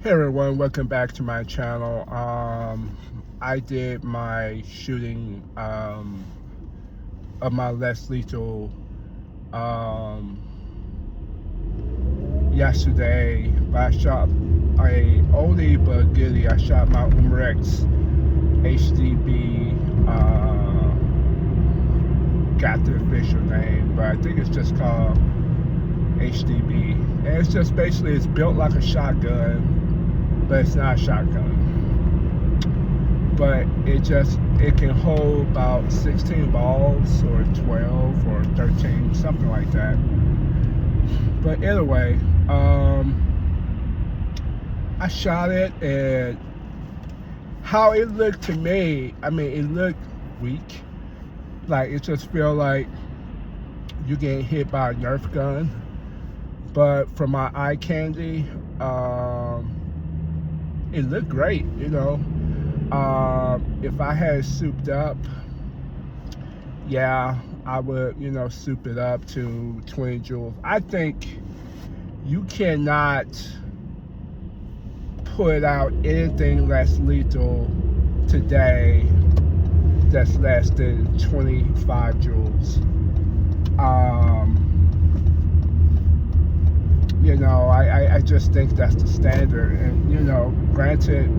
Hey everyone, welcome back to my channel. I did my shooting of my less lethal um, yesterday, but I shot a oldie but goodie. I shot my Umarex HDB, got the official name, but I think it's just called HDB. And it's just basically, it's built like a shotgun, but it's not a shotgun. But it can hold about 16 balls or 12 or 13, something like that. But anyway, I shot it, and how it looked to me, I mean, it looked weak. Like, it just feel like you getting hit by a Nerf gun. But for my eye candy, it looked great, you know. If I had souped up, yeah, I would, soup it up to 20 joules. I think you cannot put out anything less lethal today that's less than 25 joules. I just think that's the standard. And, granted,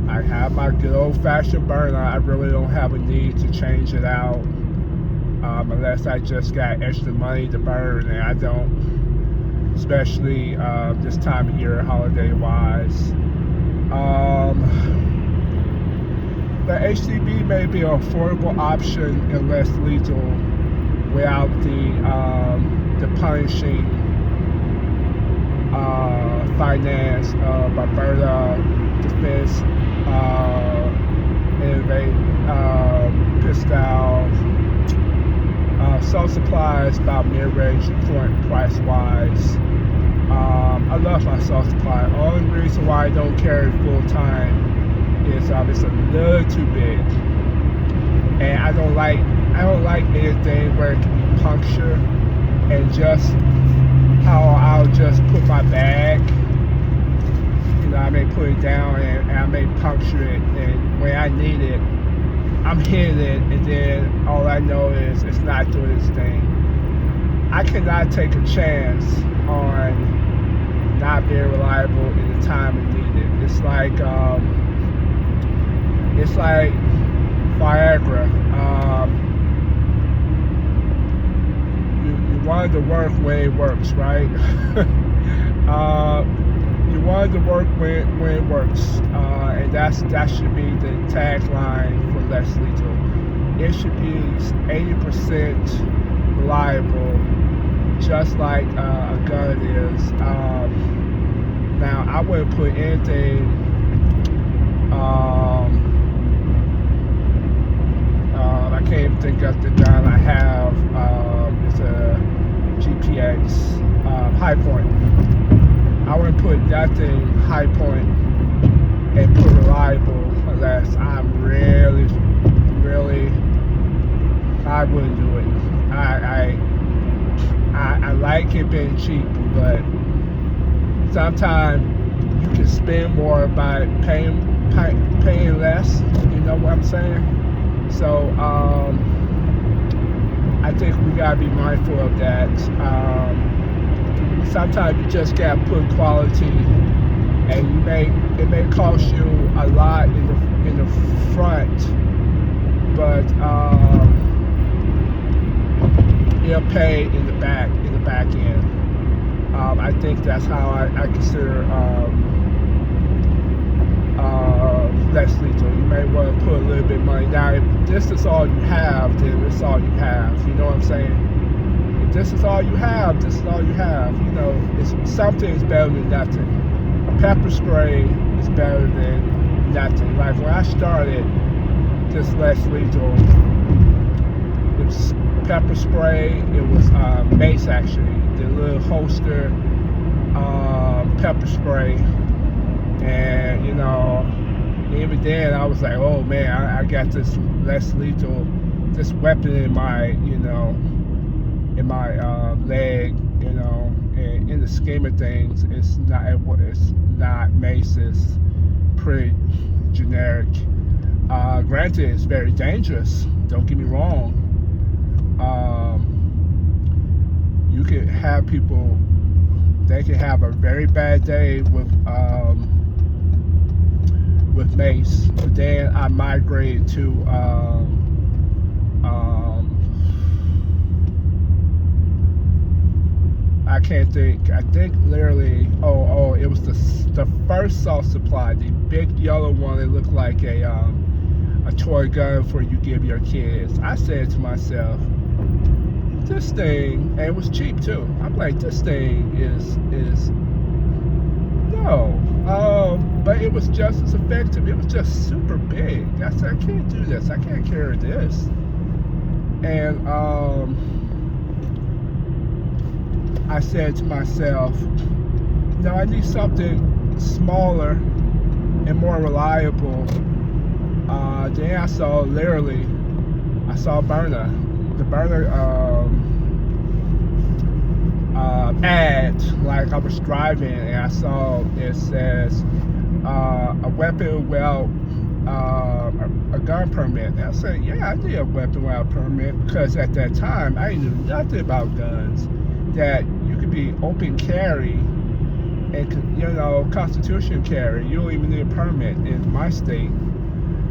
I have my good old-fashioned burner. I really don't have a need to change it out unless I just got extra money to burn, and I don't, especially this time of year, holiday-wise. The HDB may be an affordable option and less lethal without the punishing finance of Byrna Defense, Innovate, Pistol, Soul Supply is about mid-range point price-wise. I love my Soul Supply. The only reason why I don't carry full-time is it's a little too big, and I don't like anything where it can be punctured, and just how I'll just put my bag, I may put it down and I may puncture it, and when I need it, I'm hitting it, and then all I know is it's not doing its thing. I cannot take a chance on not being reliable in the time I need it. It's like Viagra. You want it to work when it works, right? You want it to work when it works, and that should be the tagline for less lethal. It should be 80% reliable, just like a gun is. Now, I wouldn't put anything. I can't even think of the gun I have. It's a GPX High Point. I wouldn't put nothing High Point and put reliable unless I'm really, I wouldn't do it. I like it being cheap, but sometimes you can spend more by paying less. You know what I'm saying? So I think we gotta be mindful of that. Sometimes you just gotta put quality, and it may cost you a lot in the front, but it'll pay in the back end. I think that's how I consider less lethal. You may want to put a little bit of money. Now, if this is all you have, then it's all you have. You know what I'm saying? If this is all you have, this is all you have. Something is better than nothing. A pepper spray is better than nothing. Like when I started this less lethal, it was pepper spray. It was mace, actually, the little holster pepper spray, and even then I was like, oh man, I got this less lethal, this weapon in my leg, and the scheme of things, it's not Mace. It's pretty generic. Granted, it's very dangerous. Don't get me wrong. You could have people. They could have a very bad day with Mace, but then I migrated to I can't think. I think literally. Oh! It was the first Soft Supply, the big yellow one. It looked like a toy gun for you give your kids. I said to myself, this thing, and it was cheap too. I'm like, this thing is no. But it was just as effective. It was just super big. I said, I can't do this. I can't carry this. And I said to myself, no, I need something smaller and more reliable. Then I saw Byrna. The Byrna ad, like I was driving and I saw it says a weapon without a gun permit. And I said, yeah, I need a weapon without permit, because at that time I knew nothing about guns. That you could be open carry and, you know, constitution carry. You don't even need a permit in my state.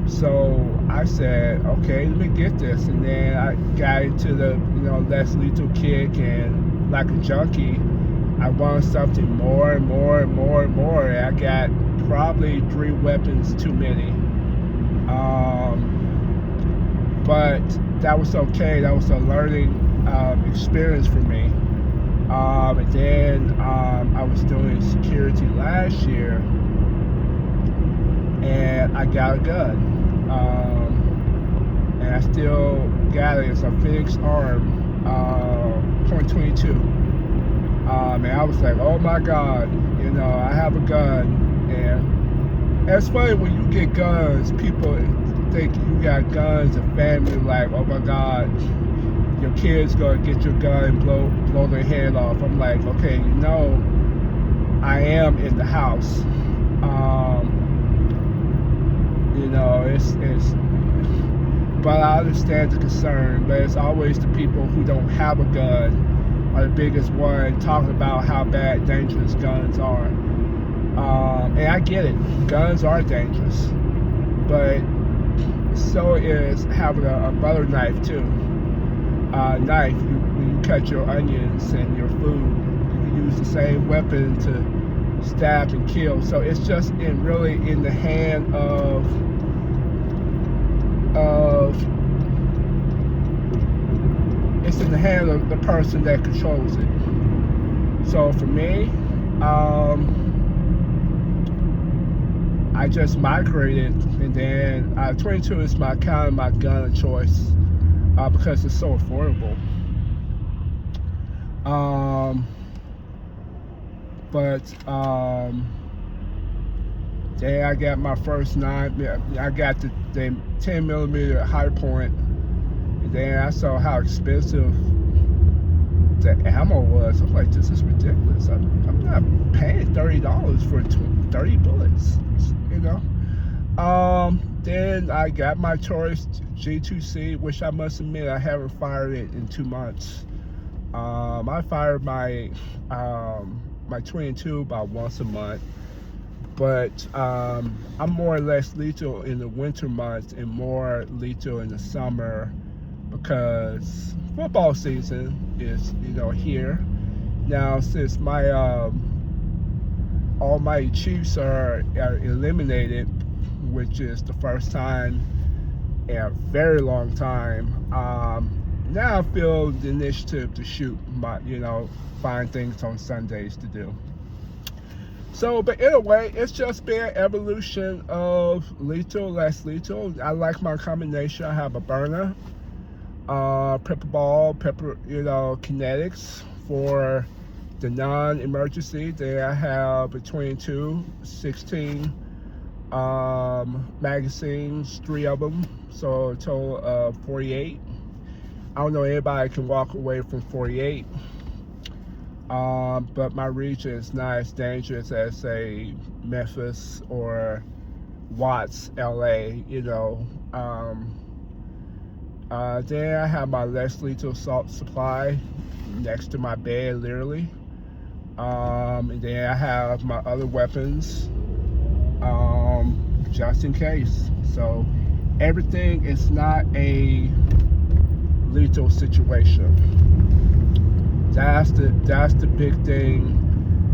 So I said, okay, let me get this. And then I got into the, you know, less lethal kick, and like a junkie, I wanted something more and more and more and more. And I got probably 3 weapons too many. But that was okay. That was a learning experience for me. And then I was doing security last year, and I got a gun. And I still got it. It's a Phoenix Arm .22. And I was like, oh my God, you know, I have a gun. And it's funny when you get guns, people think you got guns and family like, oh my God, your kid's gonna get your gun and blow their head off. I'm like, okay, you know, I am in the house. You know, it's but I understand the concern, but it's always the people who don't have a gun are the biggest one talking about how bad, dangerous guns are. And I get it, guns are dangerous, but so is having a butter knife too. Knife, when you cut your onions and your food, you can use the same weapon to stab and kill. So it's just really in the hand of it's in the hand of the person that controls it. So for me, I just migrated, and then 22 is my gun of choice. Because it's so affordable. Then I got my first I got the 10mm high point, and then I saw how expensive the ammo was. I'm like, this is ridiculous. I'm not paying $30 for 30 bullets, you know. Then I got my Taurus G2C, which I must admit I haven't fired it in 2 months. I fired my 22 about once a month, but I'm more or less lethal in the winter months and more lethal in the summer, because football season is, you know, here. Now, since my Almighty Chiefs are eliminated, which is the first time in a very long time, now I feel the initiative to shoot, you know, find things on Sundays to do. So, but anyway, it's just been an evolution of lethal, less lethal. I like my combination. I have a Byrna, pepper ball, you know, kinetics for the non-emergency. Then I have between 16 magazines, 3 of them, so a total of 48. I don't know anybody can walk away from 48. But my region is not as dangerous as, say, Memphis or Watts, LA, you know. Then I have my less lethal assault supply next to my bed, literally. And then I have my other weapons, just in case. So everything is not a lethal situation. That's the big thing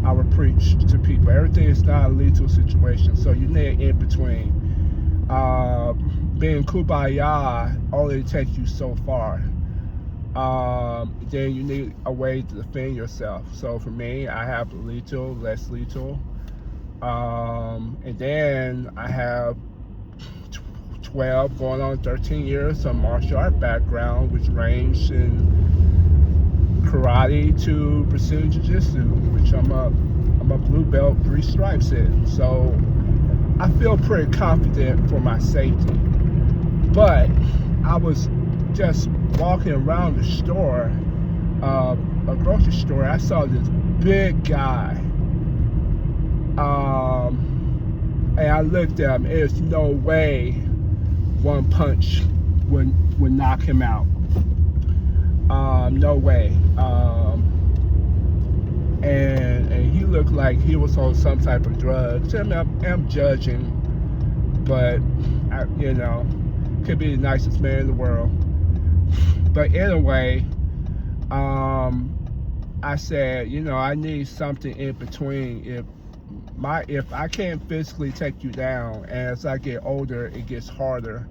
I would preach to people. Everything is not a lethal situation. So you need in between. Being kumbaya only takes you so far. Then you need a way to defend yourself. So for me, I have lethal, less lethal. And then I have 12 going on 13 years of martial art background, which ranged in karate to Brazilian jiu-jitsu, which I'm a blue belt, 3 stripes in. So I feel pretty confident for my safety. But I was just walking around the store, a grocery store. I saw this big guy, and I looked at him. There's no way one punch would knock him out. No way. And he looked like he was on some type of drugs. I mean, I'm judging, but you know, could be the nicest man in the world. But anyway, I said, you know, I need something in between. If I can't physically take you down, and as I get older, it gets harder.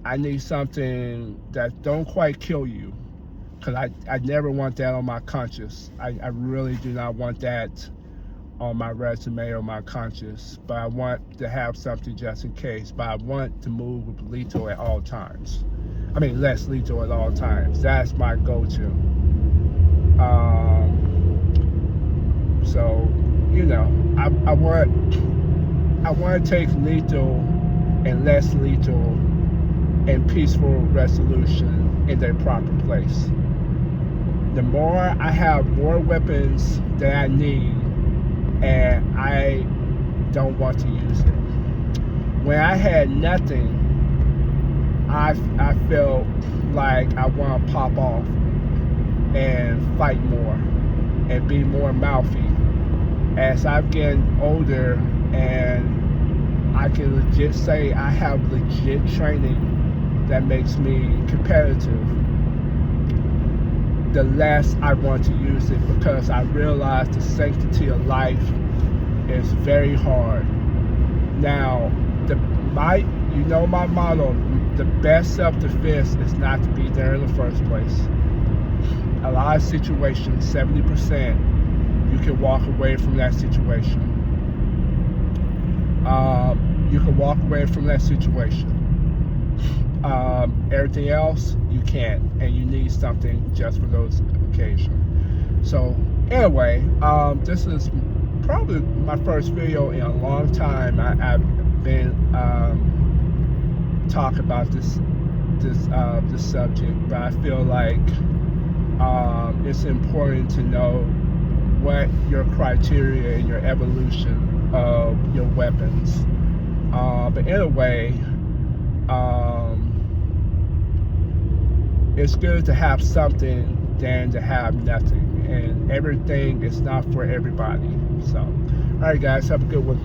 I need something that don't quite kill you, because I never want that on my conscience. I really do not want that on my resume or my conscience, but I want to have something just in case. But I want to move with lethal at all times. I mean, less lethal at all times. That's my go-to. So, you know, I want to take lethal and less lethal and peaceful resolution in their proper place. The more I have more weapons that I need, and I don't want to use it. When I had nothing, I felt like I want to pop off and fight more and be more mouthy. As I'm getting older, and I can legit say I have legit training that makes me competitive, the less I want to use it, because I realize the sanctity of life is very hard. Now, you know my motto, the best self-defense is not to be there in the first place. A lot of situations, 70%, you can walk away from that situation. You can walk away from that situation. Everything else, you can't, and you need something just for those occasions. So anyway, this is probably my first video in a long time. I've been talking about this subject, but I feel like it's important to know what your criteria and your evolution of your weapons. But anyway, it's good to have something than to have nothing, and everything is not for everybody. So, all right, guys, have a good one.